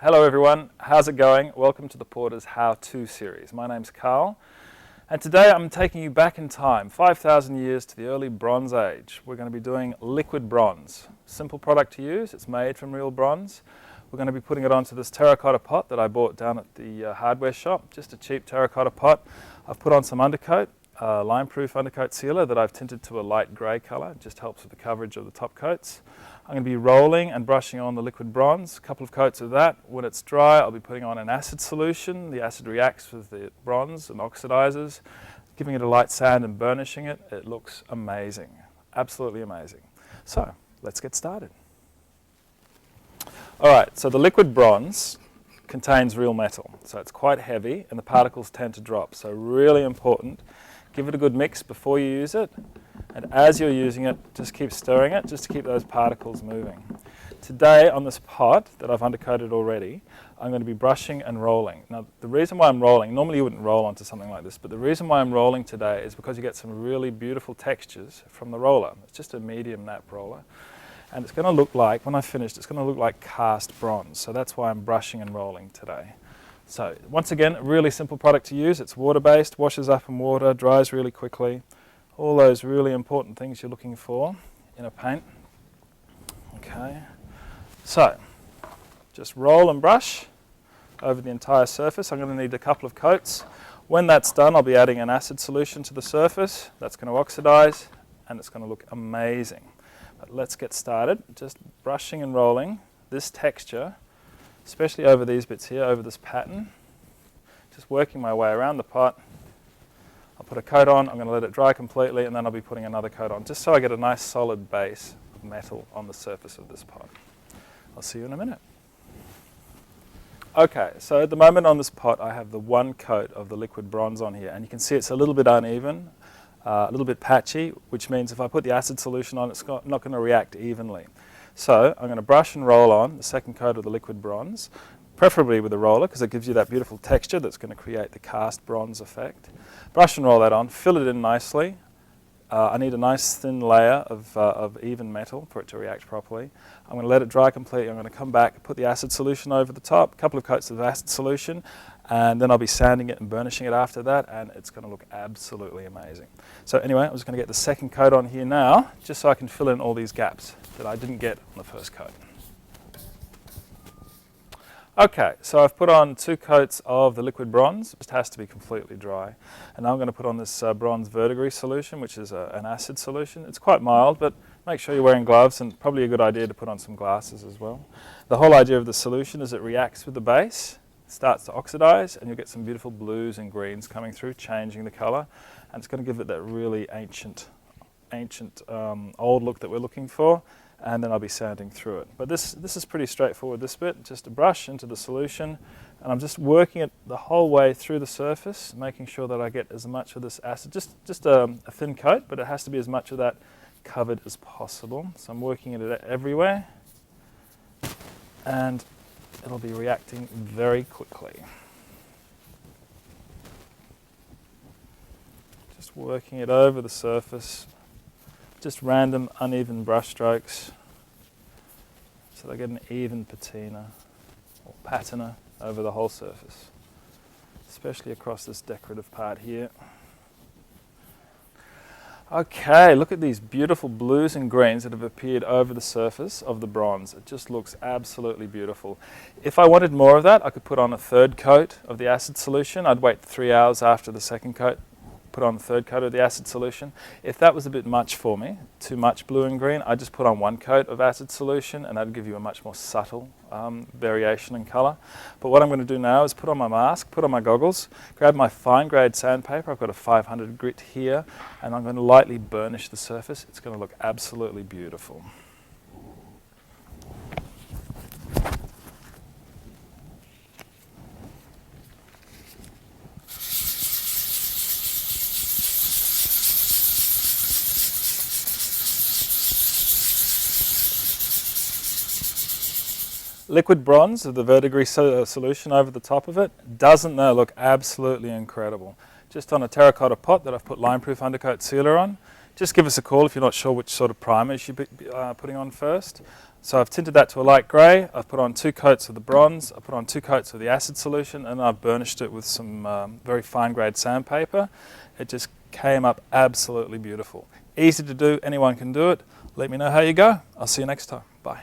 Hello everyone, how's it going? Welcome to the Porter's How To series. My name's Carl, and today I'm taking you back in time, 5,000 years to the early Bronze Age. We're going to be doing liquid bronze. Simple product to use, it's made from real bronze. We're going to be putting it onto this terracotta pot that I bought down at the hardware shop, just a cheap terracotta pot. I've put on some undercoat, lime-proof undercoat sealer that I've tinted to a light grey colour. It just helps with the coverage of the top coats. I'm going to be rolling and brushing on the liquid bronze, a couple of coats of that. When it's dry, I'll be putting on an acid solution. The acid reacts with the bronze and oxidizes, giving it a light sand and burnishing it. It looks amazing, absolutely amazing. So let's get started. All right, so the liquid bronze contains real metal, so it's quite heavy and the particles tend to drop, so really important. Give it a good mix before you use it, and as you're using it, just keep stirring it just to keep those particles moving. Today on this pot that I've undercoated already, I'm going to be brushing and rolling. Now the reason why I'm rolling, normally you wouldn't roll onto something like this, but the reason why I'm rolling today is because you get some really beautiful textures from the roller. It's just a medium nap roller. And it's going to look like, when I've finished, it's going to look like cast bronze. So that's why I'm brushing and rolling today. So once again, a really simple product to use. It's water-based, washes up in water, dries really quickly. All those really important things you're looking for in a paint. Okay. So just roll and brush over the entire surface. I'm going to need a couple of coats. When that's done, I'll be adding an acid solution to the surface. That's going to oxidize and it's going to look amazing. But let's get started. Just brushing and rolling this texture, especially over these bits here, over this pattern. Just working my way around the pot. I'll put a coat on, I'm going to let it dry completely, and then I'll be putting another coat on, just so I get a nice solid base of metal on the surface of this pot. I'll see you in a minute. Okay, so at the moment on this pot I have the one coat of the liquid bronze on here, and you can see it's a little bit uneven. A little bit patchy, which means if I put the acid solution on, it's not going to react evenly. So I'm going to brush and roll on the second coat of the liquid bronze, preferably with a roller because it gives you that beautiful texture that's going to create the cast bronze effect. Brush and roll that on, fill it in nicely. I need a nice thin layer of even metal for it to react properly. I'm going to let it dry completely. I'm going to come back, put the acid solution over the top, a couple of coats of acid solution, and then I'll be sanding it and burnishing it after that, and it's going to look absolutely amazing. So anyway, I'm just going to get the second coat on here now, just so I can fill in all these gaps that I didn't get on the first coat. Okay, so I've put on 2 coats of the liquid bronze. It just has to be completely dry. And now I'm going to put on this bronze verdigris solution, which is an acid solution. It's quite mild, but make sure you're wearing gloves, and probably a good idea to put on some glasses as well. The whole idea of the solution is it reacts with the base, starts to oxidize, and you'll get some beautiful blues and greens coming through, changing the color. And it's going to give it that really ancient old look that we're looking for. And then I'll be sanding through it. But this is pretty straightforward, this bit. Just a brush into the solution, and I'm just working it the whole way through the surface, making sure that I get as much of this acid, just a thin coat, but it has to be as much of that covered as possible. So I'm working it everywhere, and it'll be reacting very quickly. Just working it over the surface. Just random uneven brush strokes so they get an even patina or patina over the whole surface, especially across this decorative part here. Okay, look at these beautiful blues and greens that have appeared over the surface of the bronze. It just looks absolutely beautiful. If I wanted more of that, I could put on a third coat of the acid solution. I'd wait 3 hours after the second coat, put on the third coat of the acid solution. If that was a bit much for me, too much blue and green, I just put on 1 coat of acid solution, and that'd give you a much more subtle variation in color. But what I'm going to do now is put on my mask, put on my goggles, grab my fine grade sandpaper. I've got a 500 grit here, and I'm going to lightly burnish the surface. It's going to look absolutely beautiful. Liquid bronze of the verdigris solution over the top of it. Doesn't that look absolutely incredible? Just on a terracotta pot that I've put lime-proof undercoat sealer on. just give us a call if you're not sure which sort of primers you're putting on first. So I've tinted that to a light grey, I've put on 2 coats of the bronze, I've put on 2 coats of the acid solution, and I've burnished it with some very fine grade sandpaper. It just came up absolutely beautiful. Easy to do, anyone can do it. Let me know how you go. I'll see you next time. Bye.